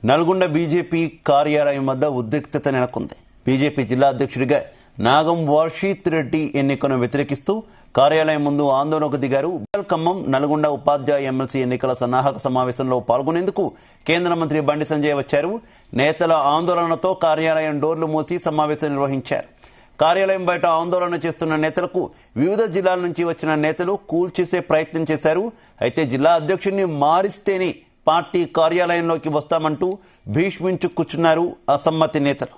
Nalgonda BJP కార్యాలయం వద్ద ఉద్రిక్తత నెలకొంది. బీజేపీ జిల్లా అధ్యక్షుడిగా నాగం వర్షిత్ రెడ్డి ఎన్నికను వ్యతిరేకిస్తూ కార్యాలయం ముందు ఆందోళనకు దిగారు. ఖమ్మం నల్గొండ ఉపాధ్యాయ ఎమ్మెల్సీ ఎన్నికల సన్నాహక సమావేశంలో పాల్గొనేందుకు కేంద్ర మంత్రి బండి సంజయ్ వచ్చారు. నేతల ఆందోళనతో కార్యాలయం డోర్లు మూసి సమావేశం నిర్వహించారు. కార్యాలయం బయట ఆందోళన చేస్తున్న నేతలకు వివిధ జిల్లాల నుంచి వచ్చిన నేతలు కూల్చేసే ప్రయత్నం చేశారు. అయితే జిల్లా అధ్యక్షుడిని మారిస్తేనే పార్టీ కార్యాలయంలోకి వస్తామంటూ భీష్మించు కూర్చున్నారు అసమ్మతి నేతలు.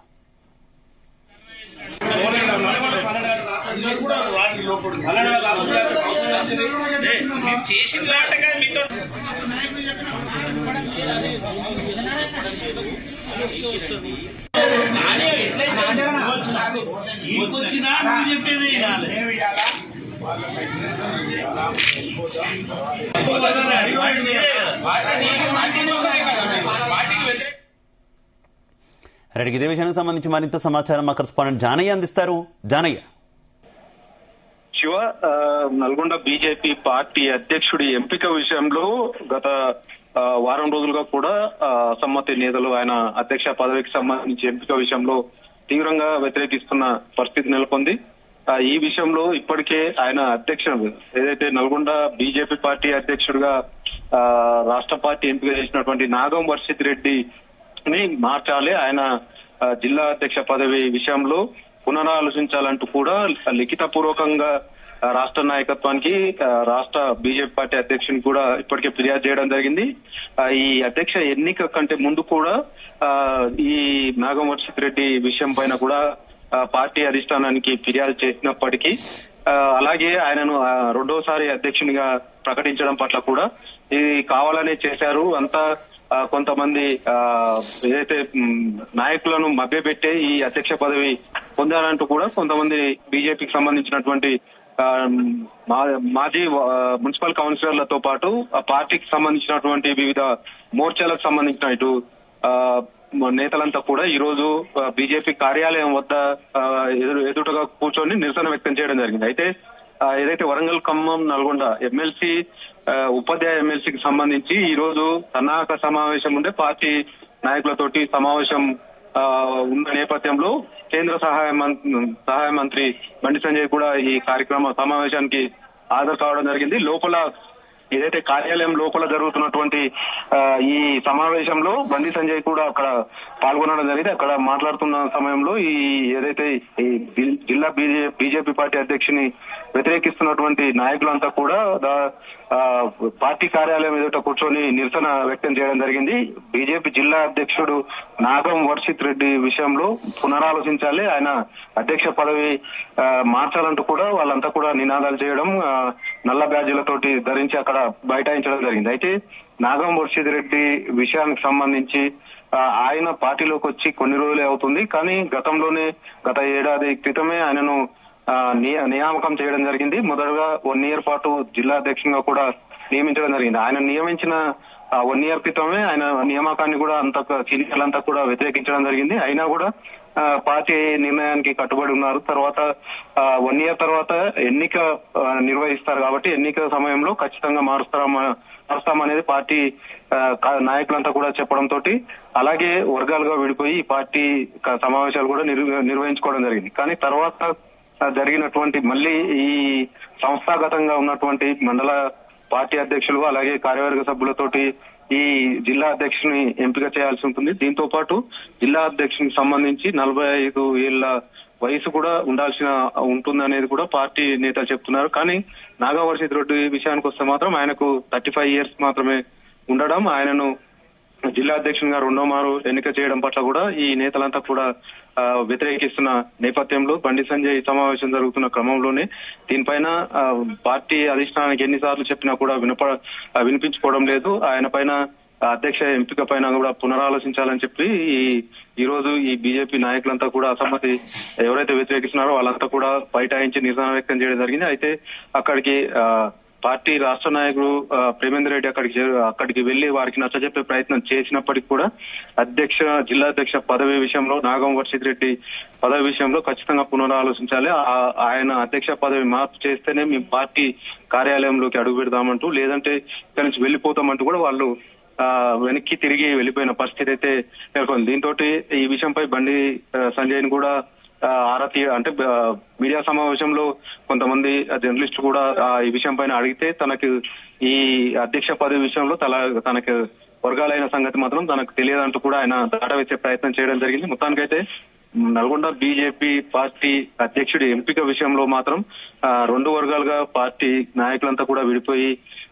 రెడ్డికి ఇదే విషయానికి సంబంధించి మరింత సమాచారం మా కరెస్పాండెంట్ జానయ్య అందిస్తారు. జానయ్య. శివ, నల్గొండ బీజేపీ పార్టీ అధ్యక్షుడి ఎంపిక విషయంలో గత వారం రోజులుగా కూడా అసమ్మతి నేతలు ఆయన అధ్యక్ష పదవికి సంబంధించి ఎంపిక విషయంలో తీవ్రంగా వ్యతిరేకిస్తున్న పరిస్థితి నెలకొంది. ఈ విషయంలో ఇప్పటికే ఆయన ఏదైతే నల్గొండ బీజేపీ పార్టీ అధ్యక్షుడిగా రాష్ట్ర పార్టీ ఎంపిక చేసినటువంటి నాగం వర్షిత్ రెడ్డిని మార్చాలి, ఆయన జిల్లా అధ్యక్ష పదవి విషయంలో పునరాలోచించాలంటూ కూడా లిఖిత పూర్వకంగా రాష్ట్ర నాయకత్వానికి రాష్ట్ర బీజేపీ పార్టీ అధ్యక్షునికి కూడా ఇప్పటికే ఫిర్యాదు చేయడం జరిగింది. ఈ అధ్యక్ష ఎన్నిక కంటే ముందు కూడా ఈ నాగం వర్షిత్ రెడ్డి విషయం పైన కూడా పార్టీ అధిష్టానానికి ఫిర్యాదు చేసినప్పటికీ అలాగే ఆయనను రెండోసారి అధ్యక్షునిగా ప్రకటించడం పట్ల కూడా ఇది కావాలనే చేశారు. అంతా కొంతమంది ఏదైతే నాయకులను మభ్యపెట్టే ఈ అధ్యక్ష పదవి పొందాలంటూ కూడా కొంతమంది బీజేపీకి సంబంధించినటువంటి మాజీ మున్సిపల్ కౌన్సిలర్లతో పాటు ఆ పార్టీకి సంబంధించినటువంటి వివిధ మోర్చాలకు సంబంధించిన ఇటు నేతలంతా కూడా ఈ రోజు బీజేపీ కార్యాలయం వద్ద ఎదుటగా కూర్చొని నిరసన వ్యక్తం చేయడం జరిగింది. అయితే ఏదైతే వరంగల్, ఖమ్మం, నల్గొండ ఎమ్మెల్సీ ఉపాధ్యాయ ఎమ్మెల్సీకి సంబంధించి ఈ రోజు సన్నాహక సమావేశం ఉండే పార్టీ నాయకులతోటి సమావేశం ఉన్న నేపథ్యంలో కేంద్ర సహాయ మంత్రి బండి సంజయ్ కూడా ఈ సమావేశానికి హాజరు కావడం జరిగింది. లోపల ఏదైతే కార్యాలయం లోపల జరుగుతున్నటువంటి ఈ సమావేశంలో బండి సంజయ్ కూడా అక్కడ పాల్గొనడం జరిగింది. అక్కడ మాట్లాడుతున్న సమయంలో ఏదైతే ఈ జిల్లా బీజేపీ పార్టీ అధ్యక్షుని వ్యతిరేకిస్తున్నటువంటి నాయకులంతా కూడా పార్టీ కార్యాలయం ఎదుట కూర్చొని నిరసన వ్యక్తం చేయడం జరిగింది. బీజేపీ జిల్లా అధ్యక్షుడు నాగం వర్షిత్ రెడ్డి విషయంలో పునరాలోచించాలి, ఆయన అధ్యక్ష పదవి మార్చాలంటూ కూడా వాళ్ళంతా కూడా నినాదాలు చేయడం, నల్ల బ్యాడ్జీలతోటి ధరించి అక్కడ బైఠాయించడం జరిగింది. అయితే నాగం వర్షిత్ రెడ్డి విషయానికి సంబంధించి ఆయన పార్టీలోకి వచ్చి కొన్ని రోజులే అవుతుంది. కానీ గత ఏడాది క్రితమే ఆయనను నియామకం చేయడం జరిగింది. మొదటగా 1 year పాటు జిల్లా అధ్యక్షునిగా కూడా నియమించడం జరిగింది. ఆయన నియమించిన 1 year క్రితమే ఆయన నియామకాన్ని కూడా సీనియర్లంతా కూడా వ్యతిరేకించడం జరిగింది. అయినా కూడా పార్టీ నిర్ణయానికి కట్టుబడి ఉన్నారు. తర్వాత 1 year తర్వాత ఎన్నిక నిర్వహిస్తారు కాబట్టి ఎన్నిక సమయంలో ఖచ్చితంగా మారుస్తామనేది పార్టీ నాయకులంతా కూడా చెప్పడంతో అలాగే వర్గాలుగా విడిపోయి పార్టీ సమావేశాలు కూడా నిర్వహించుకోవడం జరిగింది. కానీ తర్వాత జరిగినటువంటి మళ్ళీ ఈ సంస్థాగతంగా ఉన్నటువంటి మండల పార్టీ అధ్యక్షులు అలాగే కార్యవర్గ సభ్యులతోటి ఈ జిల్లా అధ్యక్షుని ఎంపిక చేయాల్సి ఉంటుంది. దీంతో పాటు జిల్లా అధ్యక్షునికి సంబంధించి 45 ఏళ్ల వయసు కూడా ఉంటుందనేది కూడా పార్టీ నేతలు చెప్తున్నారు. కానీ నాగం వర్షిత్ రెడ్డి విషయానికి వస్తే మాత్రం ఆయనకు 35 years మాత్రమే ఉండడం, ఆయనను జిల్లా అధ్యక్షునిగా 2వ మారు ఎన్నిక చేయడం పట్ల కూడా ఈ నేతలంతా కూడా వ్యతిరేకిస్తున్న నేపథ్యంలో బండి సంజయ్ సమావేశం జరుగుతున్న క్రమంలోనే దీనిపైన పార్టీ అధిష్టానానికి ఎన్నిసార్లు చెప్పినా కూడా వినిపించుకోవడం లేదు. ఆయన పైన అధ్యక్ష ఎంపిక పైన కూడా పునరాలోచించాలని చెప్పి ఈ రోజు ఈ బీజేపీ నాయకులంతా కూడా అసమ్మతి ఎవరైతే వ్యతిరేకిస్తున్నారో వాళ్ళంతా కూడా బైఠాయించి నిరసన వ్యక్తం చేయడం జరిగింది. అయితే అక్కడికి పార్టీ రాష్ట్ర నాయకుడు ప్రేమేందర్ రెడ్డి అక్కడికి వెళ్లి వారికి నచ్చజెప్పే ప్రయత్నం చేసినప్పటికీ కూడా జిల్లా అధ్యక్ష పదవి విషయంలో నాగం వర్షిత్ రెడ్డి పదవి విషయంలో ఖచ్చితంగా పునరాలోచించాలి, ఆయన అధ్యక్ష పదవి మార్పు చేస్తేనే మీ పార్టీ కార్యాలయంలోకి అడుగు పెడదామంటూ లేదంటే ఇక్కడి నుంచి వెళ్లిపోతామంటూ కూడా వాళ్ళు వెనక్కి తిరిగి వెళ్ళిపోయిన పరిస్థితి అయితే నెలకొంది. దీంతో ఈ విషయంపై బండి సంజయ్ ని కూడా అంటే మీడియా సమావేశంలో కొంతమంది జర్నలిస్టులు కూడా ఈ విషయం పైన అడిగితే తనకు ఈ అధ్యక్ష పదవి విషయంలో తనకు వర్గాలైన సంగతి మాత్రం తనకు తెలియదంటూ కూడా ఆయన దాటవేసే ప్రయత్నం చేయడం జరిగింది. మొత్తానికైతే నల్గొండ బీజేపీ పార్టీ అధ్యక్షుడి ఎంపిక విషయంలో మాత్రం రెండు వర్గాలుగా పార్టీ నాయకులంతా కూడా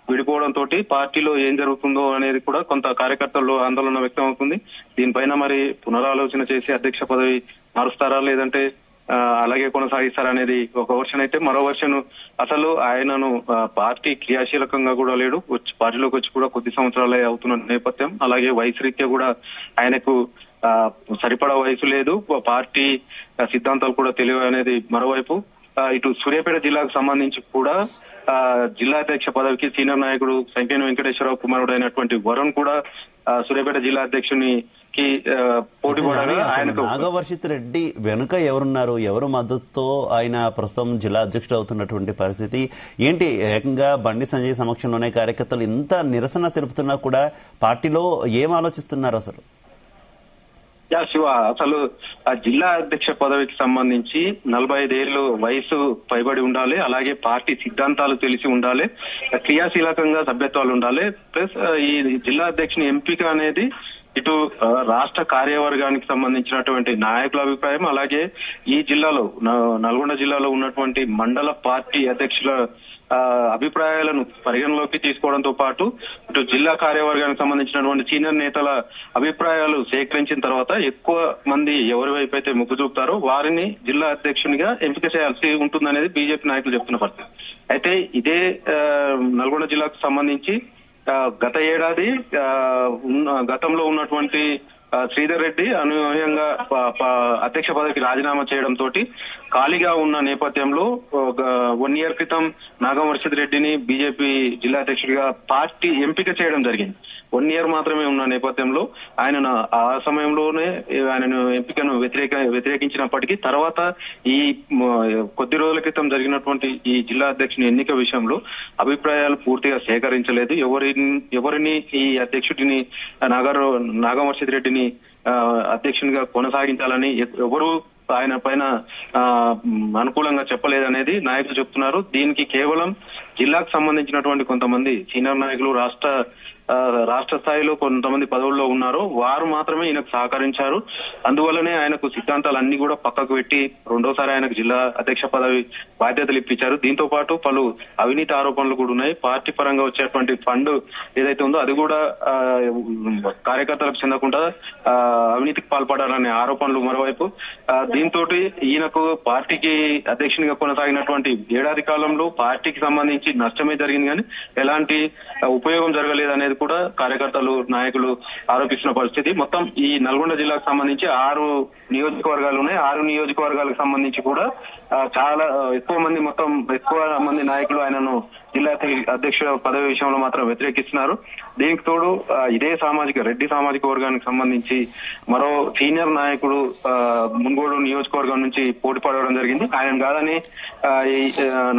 విడిపోవడంతో పార్టీలో ఏం జరుగుతుందో అనేది కూడా కొంత కార్యకర్తల్లో ఆందోళన వ్యక్తం అవుతుంది. దీనిపైన మరి పునరాలోచన చేసి అధ్యక్ష పదవి మారుస్తారా లేదంటే అలాగే కొనసాగిస్తారా అనేది ఒక వర్షన్ అయితే, మరో వర్షన్ అసలు ఆయనను పార్టీ క్రియాశీలకంగా కూడా లేడు, పార్టీలోకి వచ్చి కూడా కొద్ది సంవత్సరాలే అవుతున్న నేపథ్యం, అలాగే వయసు రీత్యా కూడా ఆయనకు సరిపడా వయసు లేదు, పార్టీ సిద్ధాంతాలు కూడా తెలియవు అనేది మరోవైపు. ఇటు సూర్యాపేట జిల్లాకు సంబంధించి కూడా జిల్లా అధ్యక్ష పదవికి సీనియర్ నాయకుడు సంకేన వెంకటేశ్వరరావు కుమారుడు అయినటువంటి వరుణ్ కూడా సూర్యాపేట జిల్లా అధ్యక్షునికి పోటీ పడాలి. ఆయనకు నాగవర్షిత్ రెడ్డి వెనుక ఎవరున్నారు, ఎవరు మద్దతుతో ఆయన ప్రస్తుతం జిల్లా అధ్యక్షుడు అవుతున్నటువంటి పరిస్థితి ఏంటి? ఏకంగా బండి సంజయ్ సమక్షంలోనే కార్యకర్తలు ఇంత నిరసన తెలుపుతున్నా కూడా పార్టీలో ఏం ఆలోచిస్తున్నారు అసలు? శివ, అసలు ఆ జిల్లా అధ్యక్ష పదవికి సంబంధించి 45 ఏళ్ళు వయసు పైబడి ఉండాలి, అలాగే పార్టీ సిద్ధాంతాలు తెలిసి ఉండాలి, క్రియాశీలకంగా సభ్యత్వాలు ఉండాలి. ప్లస్ ఈ జిల్లా అధ్యక్షుని ఎంపిక అనేది ఇటు రాష్ట్ర కార్యవర్గానికి సంబంధించినటువంటి నాయకుల అభిప్రాయం, అలాగే ఈ జిల్లాలో నల్గొండ జిల్లాలో ఉన్నటువంటి మండల పార్టీ అధ్యక్షుల అభిప్రాయాలను పరిగణలోకి తీసుకోవడంతో పాటు ఇటు జిల్లా కార్యవర్గానికి సంబంధించినటువంటి సీనియర్ నేతల అభిప్రాయాలు సేకరించిన తర్వాత ఎక్కువ మంది ఎవరి వైపు అయితే మొగ్గు చూపుతారో వారిని జిల్లా అధ్యక్షునిగా ఎంపిక చేయాల్సి ఉంటుందనేది బీజేపీ నాయకులు చెప్తున్న పరిస్థితి. అయితే ఇదే నల్గొండ జిల్లాకు సంబంధించి గత ఏడాది గతంలో ఉన్నటువంటి శ్రీధర్ రెడ్డి అనూహ్యంగా అధ్యక్ష పదవికి రాజీనామా చేయడంతో ఖాళీగా ఉన్న నేపథ్యంలో 1 ఇయర్ క్రితం నాగవర్షిత్ రెడ్డిని బీజేపీ జిల్లా అధ్యక్షుడిగా పార్టీ ఎంపిక చేయడం జరిగింది. 1 ఇయర్ మాత్రమే ఉన్న నేపథ్యంలో ఆయన ఆ సమయంలోనే ఆయనను ఎంపికను వ్యతిరేకించినప్పటికీ తర్వాత ఈ కొద్ది రోజుల క్రితం జరిగినటువంటి ఈ జిల్లా అధ్యక్షుని ఎన్నిక విషయంలో అభిప్రాయాలు పూర్తిగా సేకరించలేదు. ఎవరిని ఈ అధ్యక్షుడిని నాగవర్షిత్ రెడ్డిని అధ్యక్షునిగా కొనసాగించాలని ఎవరు ఆయన పైన అనుకూలంగా చెప్పలేదనేది నాయకులు చెప్తున్నారు. దీనికి కేవలం జిల్లాకు సంబంధించినటువంటి కొంతమంది సీనియర్ నాయకులు రాష్ట్ర స్థాయిలో కొంతమంది పదవుల్లో ఉన్నారు, వారు మాత్రమే ఈయనకు సహకరించారు. అందువల్లనే ఆయనకు సిద్ధాంతాలన్నీ కూడా పక్కకు పెట్టి రెండోసారి ఆయనకు జిల్లా అధ్యక్ష పదవి బాధ్యతలు ఇప్పించారు. దీంతో పాటు పలు అవినీతి ఆరోపణలు కూడా ఉన్నాయి. పార్టీ పరంగా వచ్చేటువంటి ఫండ్ ఏదైతే ఉందో అది కూడా కార్యకర్తలకు చెందకుండా అవినీతికి పాల్పడాలనే ఆరోపణలు మరోవైపు. దీంతో ఈయనకు పార్టీకి అధ్యక్షునిగా కొనసాగినటువంటి ఏడాది కాలంలో పార్టీకి సంబంధించి నష్టమే జరిగింది కానీ ఎలాంటి ఉపయోగం జరగలేదనేది కూడా కార్యకర్తలు నాయకులు ఆరోపిస్తున్న పరిస్థితి. మొత్తం ఈ నల్గొండ జిల్లాకు సంబంధించి 6 నియోజకవర్గాలు ఉన్నాయి. 6 నియోజకవర్గాలకు సంబంధించి కూడా చాలా ఎక్కువ మంది నాయకులు ఆయనను జిల్లా అధ్యక్షుల పదవి విషయంలో మాత్రం వ్యతిరేకిస్తున్నారు. దీనికి తోడు ఇదే రెడ్డి సామాజిక వర్గానికి సంబంధించి మరో సీనియర్ నాయకుడు మున్గోడు నియోజకవర్గం నుంచి పోటీ పడడం జరిగింది. ఆయన కాదని ఈ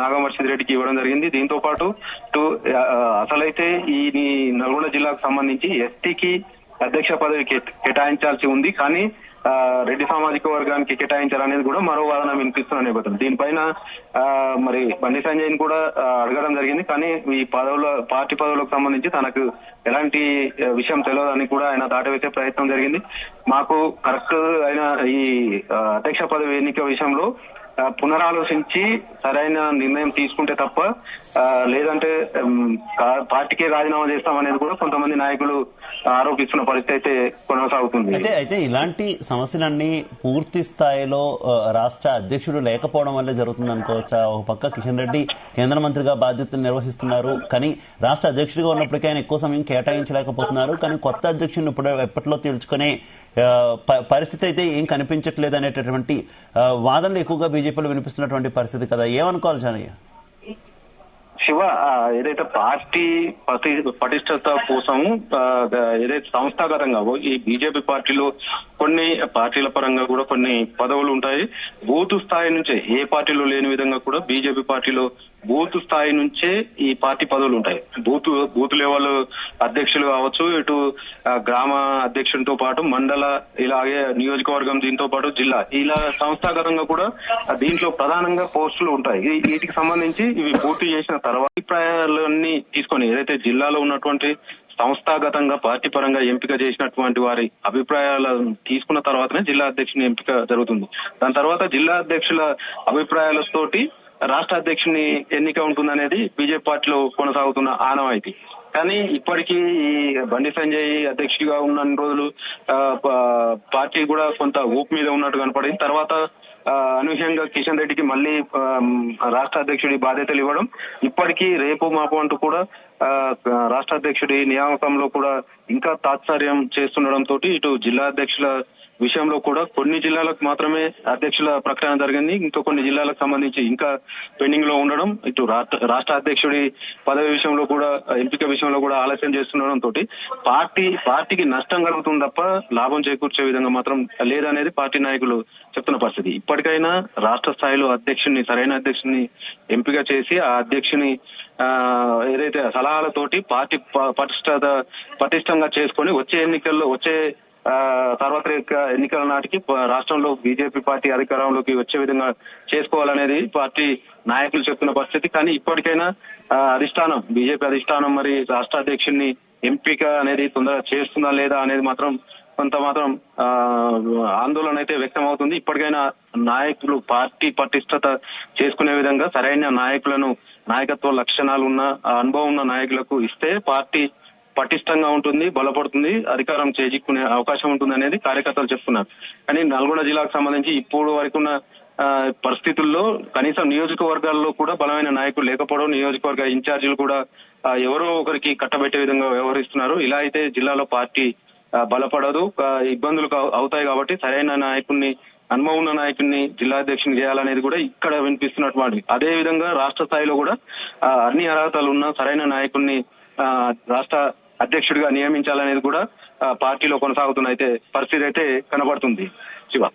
నాగవర్షిత్ రెడ్డికి ఇవ్వడం జరిగింది. దీంతో పాటు అసలైతే ఈ నల్గొండ జిల్లాకు సంబంధించి ఎస్టీకి అధ్యక్ష పదవి కేటాయించాల్సి ఉంది, కానీ రెడ్డి సామాజిక వర్గానికి కేటాయించాలనేది కూడా మరో వాదన వినిపిస్తున్న నేపథ్యం. దీనిపైన మరి బండి సంజయ్ కూడా అడగడం జరిగింది, కానీ ఈ పార్టీ పదవులకు సంబంధించి తనకు ఎలాంటి విషయం తెలియదని కూడా ఆయన దాటవేసే ప్రయత్నం జరిగింది. మాకు కరెక్ట్ అయిన ఈ అధ్యక్ష పదవి ఎన్నిక విషయంలో పునరాలోచించి సరైన నిర్ణయం తీసుకుంటే తప్ప లేదంటే పార్టీకే రాజీనామా చేస్తామనేది కూడా కొంతమంది నాయకులు ఆరోపిస్తున్న పరిస్థితి అయితే కొనసాగుతుంది. అయితే ఇలాంటి సమస్యలన్నీ పూర్తి స్థాయిలో రాష్ట్ర అధ్యక్షుడు లేకపోవడం వల్లే జరుగుతుంది అనుకోవచ్చా? ఒక పక్క కిషన్ రెడ్డి కేంద్ర మంత్రిగా బాధ్యతలు నిర్వహిస్తున్నారు, కానీ రాష్ట్ర అధ్యక్షుడిగా ఉన్నప్పటికీ ఆయన ఎక్కువ సమయం కేటాయించలేకపోతున్నారు, కానీ కొత్త అధ్యక్షుడిని ఎప్పట్లో తేల్చుకునే పరిస్థితి అయితే ఏం కనిపించట్లేదు అనేటటువంటి వాదనలు ఎక్కువగా బీజేపీలో వినిపిస్తున్నటువంటి పరిస్థితి కదా, ఏమనుకోవాలి జానయ్య? శివ, ఏదైతే పార్టీ పటిష్టత కోసం ఏదైతే సంస్థాగతంగా ఈ బీజేపీ పార్టీలో కొన్ని పార్టీల పరంగా కూడా కొన్ని పదవులు ఉంటాయి. బూత్ స్థాయి నుంచే ఏ పార్టీలో లేని విధంగా కూడా బీజేపీ పార్టీలో బూత్ స్థాయి నుంచే ఈ పార్టీ పదవులు ఉంటాయి. బూత్ లెవెల్ అధ్యక్షులు కావచ్చు, ఇటు గ్రామ అధ్యక్షుడితో పాటు మండల, ఇలాగే నియోజకవర్గం, దీంతో పాటు జిల్లా, ఇలా సంస్థాగతంగా కూడా దీంట్లో ప్రధానంగా పోస్టులు ఉంటాయి. వీటికి సంబంధించి ఇవి పూర్తి చేసిన తర్వాత అభిప్రాయాలన్నీ తీసుకొని ఏదైతే జిల్లాలో ఉన్నటువంటి సంస్థాగతంగా పార్టీ పరంగా ఎంపిక చేసినటువంటి వారి అభిప్రాయాలను తీసుకున్న తర్వాతనే జిల్లా అధ్యక్షుని ఎంపిక జరుగుతుంది. దాని తర్వాత జిల్లా అధ్యక్షుల అభిప్రాయాలతోటి రాష్ట్ర అధ్యక్షుని ఎన్నిక ఉంటుందనేది బీజేపీ పార్టీలో కొనసాగుతున్న ఆనవాయితీ. కానీ ఇప్పటికీ ఈ బండి సంజయ్ అధ్యక్షుడిగా ఉన్న రోజులు పార్టీ కూడా కొంత ఊపు మీద ఉన్నట్టు కనపడింది. తర్వాత అనూహ్యంగా కిషన్ రెడ్డికి మళ్ళీ రాష్ట్ర అధ్యక్షుడి బాధ్యతలు ఇవ్వడం, ఇప్పటికీ రేపు మాపు అంటూ కూడా రాష్ట్ర అధ్యక్షుడి నియామకంలో కూడా ఇంకా తాత్పర్యం చేస్తుండడంతో ఇటు జిల్లా అధ్యక్షుల విషయంలో కూడా కొన్ని జిల్లాలకు మాత్రమే అధ్యక్షుల ప్రకటన జరిగింది, ఇంకా కొన్ని జిల్లాలకు సంబంధించి ఇంకా పెండింగ్ లో ఉండడం, ఇటు రాష్ట్ర అధ్యక్షుడి పదవి విషయంలో కూడా ఎంపిక విషయంలో కూడా ఆలస్యం చేస్తుండడంతో పార్టీకి నష్టం కలుగుతుంది తప్ప లాభం చేకూర్చే విధంగా మాత్రం లేదనేది పార్టీ నాయకులు చెప్తున్న పరిస్థితి. ఇప్పటికైనా రాష్ట్ర స్థాయిలో సరైన అధ్యక్షుని ఎంపిక చేసి ఆ అధ్యక్షుని ఏదైతే సలహాలతోటి పార్టీ పటిష్టంగా చేసుకొని వచ్చే సార్వత్రిక ఎన్నికల నాటికి రాష్ట్రంలో బీజేపీ పార్టీ అధికారంలోకి వచ్చే విధంగా చేసుకోవాలనేది పార్టీ నాయకులు చెప్తున్న పరిస్థితి. కానీ ఇప్పటికైనా బీజేపీ అధిష్టానం మరి రాష్ట్ర అధ్యక్షుడిని ఎంపిక అనేది తొందరగా చేస్తుందా లేదా అనేది మాత్రం కొంత మాత్రం ఆందోళన అయితే వ్యక్తం అవుతుంది. ఇప్పటికైనా నాయకులు పార్టీ పటిష్టత చేసుకునే విధంగా సరైన నాయకత్వ లక్షణాలు ఉన్న అనుభవం ఉన్న నాయకులకు ఇస్తే పార్టీ పటిష్టంగా ఉంటుంది, బలపడుతుంది, అధికారం చేజిక్కునే అవకాశం ఉంటుంది అనేది కార్యకర్తలు చెప్తున్నారు. కానీ నల్గొండ జిల్లాకు సంబంధించి ఇప్పుడు వరకు ఉన్న పరిస్థితుల్లో కనీసం నియోజకవర్గాల్లో కూడా బలమైన నాయకులు లేకపోవడం, నియోజకవర్గ ఇన్ఛార్జీలు కూడా ఎవరో ఒకరికి కట్టబెట్టే విధంగా వ్యవహరిస్తున్నారు. ఇలా అయితే జిల్లాలో పార్టీ బలపడదు, ఇబ్బందులు అవుతాయి. కాబట్టి సరైన నాయకుడిని, అనుభవం ఉన్న నాయకుడిని జిల్లా అధ్యక్షుని చేయాలనేది కూడా ఇక్కడ వినిపిస్తున్నటువంటి. అదే విధంగా రాష్ట్ర స్థాయిలో కూడా అన్ని అర్హతలు ఉన్న సరైన నాయకుడిని రాష్ట్ర అధ్యక్షుడిగా నియమించాలనేది కూడా పార్టీలో కొనసాగుతున్న పరిస్థితి అయితే కనబడుతుంది. శివ.